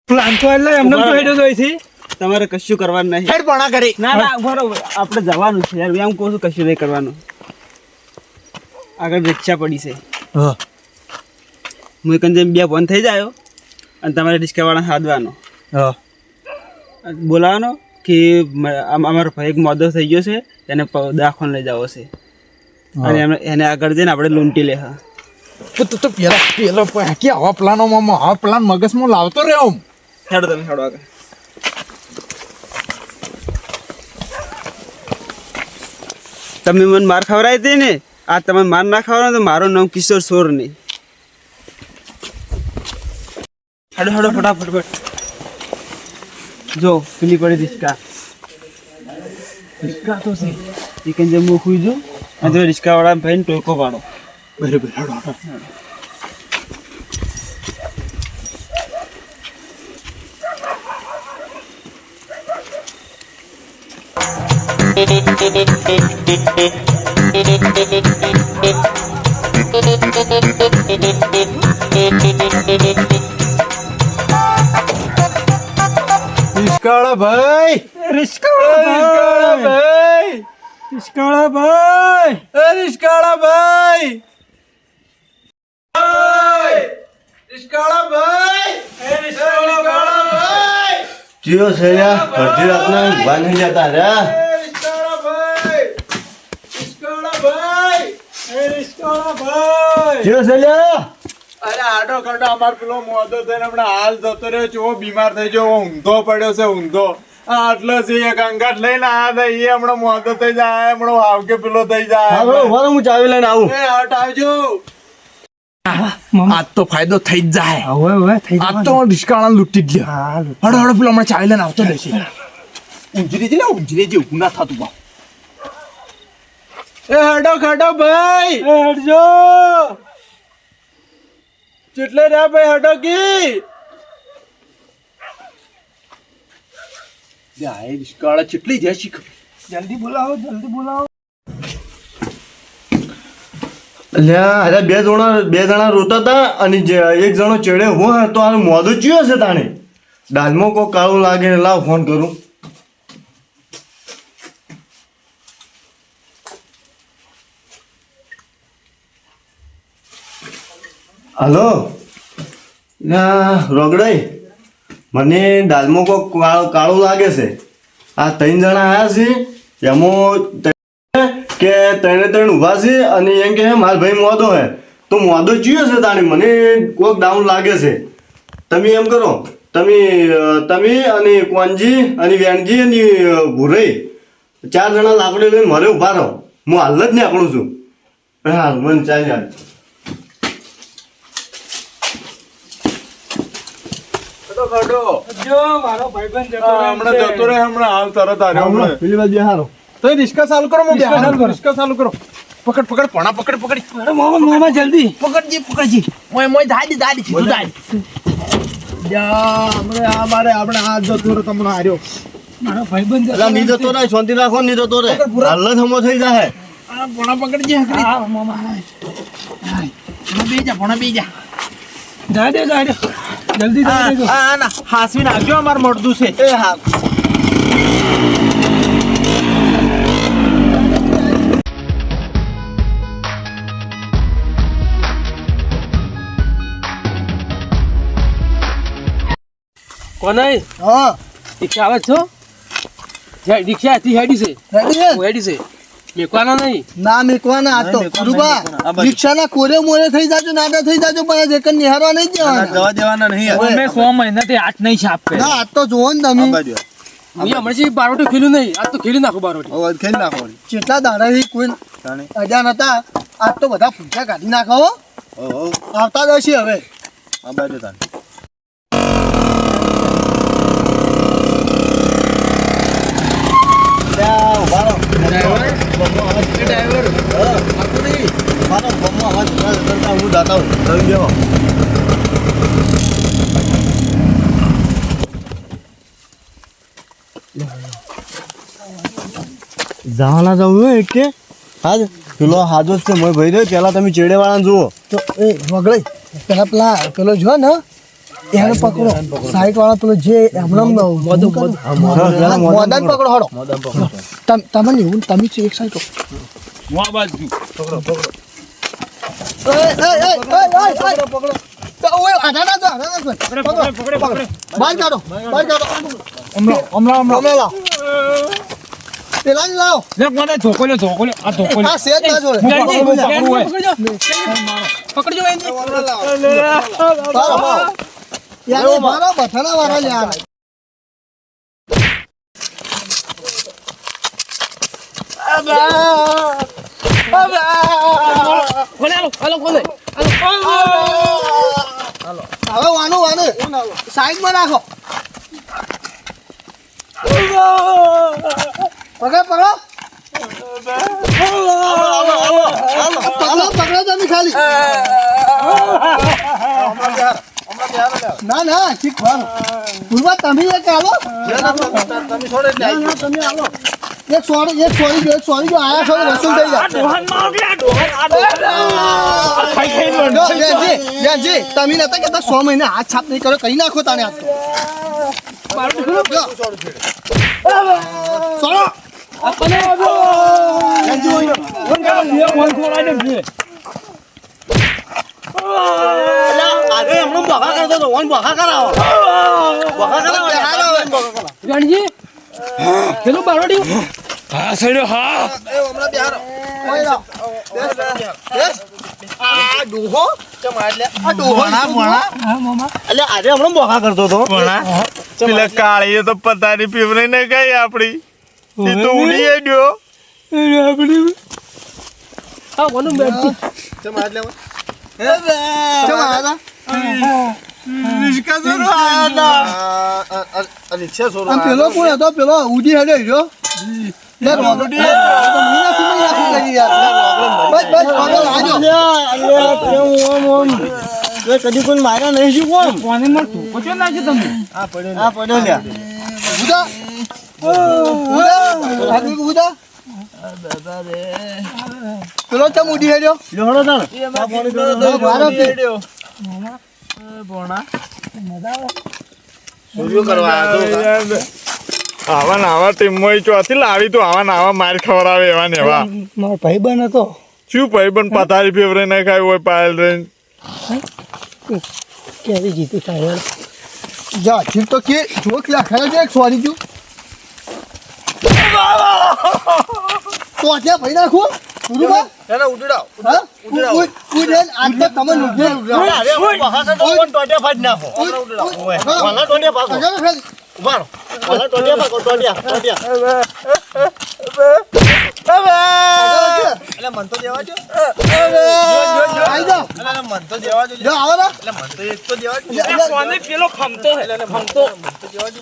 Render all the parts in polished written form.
Plan તો એટલે એમને તો હેડો જોઈ છે. તમારે કશું કરવાનું નહીં. હેડ પણ કરી ના બરોબર આપણે જવાનું છે યાર. એમ કહું છું કશું નહીં કરવાનું. આગળ રિક્ષા પડી છે. હા હું એક જેમ બે ફોન થઈ જાય અને તમારે રિક્ષાવાળા સાધવાનો હા બોલાવવાનો કે અમારો ભાઈ એક મોદો થઈ ગયો છે એને દવાખાને લઈ જવો છે અને એને આગળ જઈને આપણે લૂંટી લે. હા તો પેલો કે આવા પ્લાનોમાં આવા પ્લાન મગજમાં લાવતો રહ્યો. હેડો તમે હેડો આગળ. તમે મને માર ખવડાવી હતી ને આ તમે માર ના ખવડાવો તો મારું નામ કિશોર સોર નહીં. હેડો હેડો ફટાફટ. જો પેલી પડી રિક્ષા તો છે એ કંઈ જેમ હું ખુઈ છું અને તમે રિક્ષાવાળા ભાઈને ટોકો પાડો. બરાબર હેડો રિસ્કાળા ભાઈ રિસ્કાવાળા ભાઈ રિસ્કાવાળા ભાઈ રિસ્કાળા ભાઈ રિસ્કાળા ભાઈ રિસ્કાળા ભાઈ જીઓ છે યાર અડધી રાતના ઊભા નહીં જતા રહ્યા. રિસ્કાળા ભાઈ રિસ્કાળા ભાઈ રિસ્કાવાળા ભાઈ જીઓ છે લ્યા. અરે આડો કાઢો અમાર પેલો મોદો થઈને હમણાં હાલ જતો રહ્યો છે. બીમાર થઈ ગયો ઊંધો પડ્યો છે ઊંધો. આટલો છે એક અંગાટ લઈને આ એ હમણાં મોદો થઈ જાય હમણાં આવકે પેલો થઈ જાય. હા બરો બરો હું ચાવી લઈને આવું. એ હટ આવજો. આજ તો ફાયદો થઈ જ જાય. હવે થઈ આજ તો રિસ્કાળા લૂંટી જ લ્યો. હડો હડો પેલો હમણાં ચાવી લઈને આવતો રહેશે. ઊંઘી લે ઊંઘી જે ઊંઘ ના થતું બા. એ હડો ખાડો ભાઈ હેડજો ચેટલે રહ્યા ભાઈ હડો કી યાર રિસ્કાળા ચેટલી જાય શીખ. જલ્દી બોલાવો લ્યા અરે બે જણા રોતા હતા અને એક જણો ચડે હું તો આ મોદો ચિયો છે તાણે દાલમાં કોઈ કાળું લાગે લાવ ફોન કરું. હલો ના રોગડાઈ મને દાલમાં કોઈ કાળું લાગે છે. આ 3 જણા આવ્યા છે એમાં કે ત્રણ ઊભા છે અને એમ કે મારા ભાઈ મોદો હે તો મોદો ચિયો છે તાણી મને કોક ડાઉન લાગે છે. તમે એમ કરો તમે અને કોનજી અને વેણજી અને ભૂરઈ 4 જણા લાકડી લઈને મારે ઊભા રહો. હું હાલ જ નીકળું છું. હા મને ચાલ્યા જો મારો ભાઈબંધ હમણાં જતો રહે હમણાં હાલ તરત આવ્યો હમણાં. પેલી બાજુ હારો તો રિસ્કા ચાલુ કરો રિસ્કા ચાલુ કરો. પકડ પણા પકડી મામા જલ્દી પકડજી મોય દાડી સીધું દાડી અમારે આપણે હાથ જતો રહ્યો તમને હાર્યો. મારો ભાઈબંધ એટલે ની જતો રહે શાંતિ રાખો ની જતો રહે હાલ જ હમો થઈ જાય. પોણા પકડજી હા મામા બે જા જા દે જલ્દી જા દે ના હાસવી નાખજો અમારે મળતું છે. એ હા કોને હા રિક્ષા આવે છો રિક્ષા હતી હેડી છે મેકવાના નહીં ના મેકવાના આ તો રૂબા રિક્ષાના કોરે મોરે થઈ જાજો નાડા થઈ જાજો પણ એક નિહારવા નહીં જવાના જવા દેવાના નહીં. અમે 100 મહિનાથી 8 નહીં છાપ કરે ના આ તો જોવો ને તમે હું હમણાં બારોટો ખીલું નહીં આજ તો ખીલી નાખું બારોટી ખેલ નાખો. કેટલા દાડાથી કોઈ અજાણ હતા આજ તો બધા પૂછા કાઢી નાખો હો. આવતા જ હશે હવે આ બાજુ તાન હું જાતા હું જવાના જવું હોય કે હાજ પેલો હાજો જ છે મોય ભાઈ રહ્યો પેલા તમે ચેડે વાળા જુઓ તો એ વગડે પેલા પેલો જો ને એને પકડો સાઈડ વાળા પેલો જે એમને મોદન પકડો હડો તમે એવું તમે એક સાઈડ પેલા લાવો આ સેજ ના જોડે પકડજો યાર મારા બથાના વાળા યાર હવે વાનું સાઈડમાં રાખો પકડો તમે ખાલી ના ઠીક પૂર્વા તમે એક આવો એક સોરી જો આયા છો વસૂલ થઈ જાય તમે નતા કેતા 100 મહિના હાથ છાપ નહીં કરો કઈ નાખો તાને હાથ પેલું બારોડી હા સડ્યો હા પેલા કાળીએ તો પતાની પીવરી ને ગઈ આપડી એ તો ઉડી ગયો હા બોલું બેઠી પેલો કોણ હતો પેલો ઉડી હેડ્યો કદી કોઈ માર્યા નહીં શું કોમ પેલો ચમ ઉડી હેડ્યો આવા નાવા ટીમમાં ચોથી લાવી તું આવા નાવા માર ખવડાવે એવા ને એવા મારો ભાઈ બન હતો શું ભાઈ પણ પથારી ફેવરે ના ખાય હોય પાયલ રહીને કેવી જીતી થાય જા જીત તો કે જો કે ખાય છે એક સોરી જો તો આજે ભાઈ નાખો ઉડવા એને ઉડડાવ હા ઉડેન આજ તો તમે ઉડડાવ અરે બહાર તો કોણ ટોટે ફાડ નાખો ઉડડાવ વાલા ટોટે પાકો ઉભારો વાલા ટોટે પાકો ટોટિયા એટલે મન તો દેવા જો આઈ જાઓ એટલે મન તો દેવા જો જો આવો ના એટલે મન તો એક તો દેવા જો કોને પેલો ખમતો હે ખમતો મન તો દેવા જો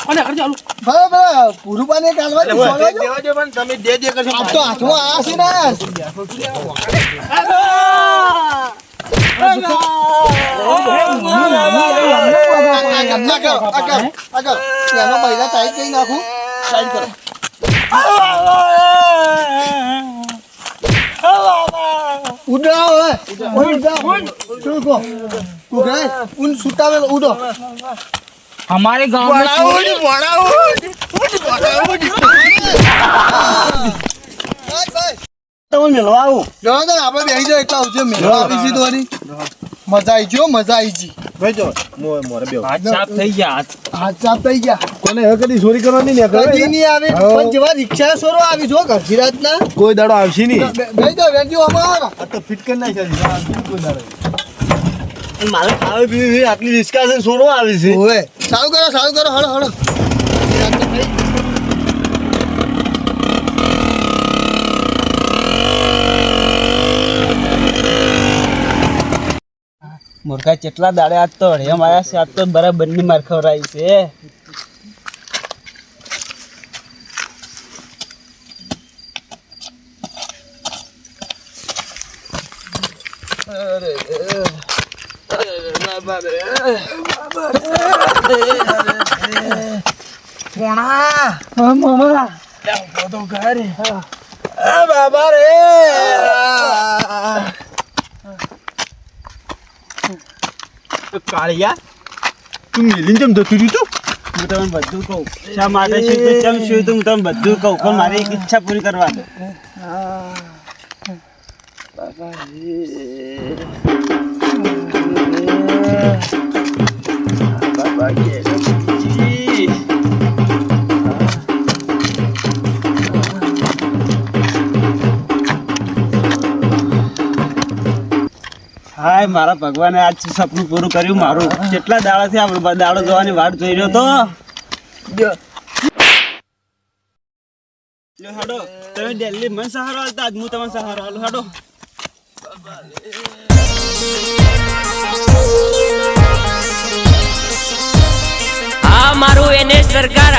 અને આગળ ચાલુ બરાબર પુરુબાને કાલવા દે દેવા જો પણ તમે દે કરશો આ તો હાથમાં આ છે ને એનો મહિલા ટાઈટ કરી નાખું સાઈડ કરો ઉડાવ ઉન સુટાવેલ ઉડો हमारे गांव में તમે મેળવા આવું જો તો આપણે બેહી જાય એટલા ઉજે મેળવા આવી છે તોરી મજા આવી જો મજા આવી જી ભાઈ જો મોરે બેવ हाथ साफ થઈ ગયા હાથ સાફ થઈ ગયા કોને હવે કદી ચોરી કરવાની ને કદી નહીં આવે પણ જેવા રિક્ષા સોરો આવી જો ગરજીરાત ના કોઈ દાડો આવશે નહીં ગઈ તો વેંજો અમારા આ તો ફિટ કરી નાખ્યા કોઈ દાડો મારે ખાવે પીવી આટલી રિસ્કા છે છોડો આવી છે ઓએ સાવ કરો હળો હળો મુર્ગા કેટલા દાડે આજ તો હળિયા માર્યા છે આજ તો બરાબર ની માર ખવરાઈ છે બાબા રે કાળિયા તું મેલીને જેમ જતું રહ્યું તું હું તમને બધું કહું શા માટે શું તો ચમ શું તો હું તમને બધું કહું પણ મારી એક ઈચ્છા પૂરી કરવા દો હાય મારા ભગવાને આજ સપનું પૂરું કર્યું મારું કેટલા દાડાથી આ દાડો જોવાની વાટ જોઈ રહ્યો તો લ્યો હાડો તમે દિલ્હી મને સહારો આલતા આજ હું તમને સહારો આલું હાડો આ મારું એને સરકાર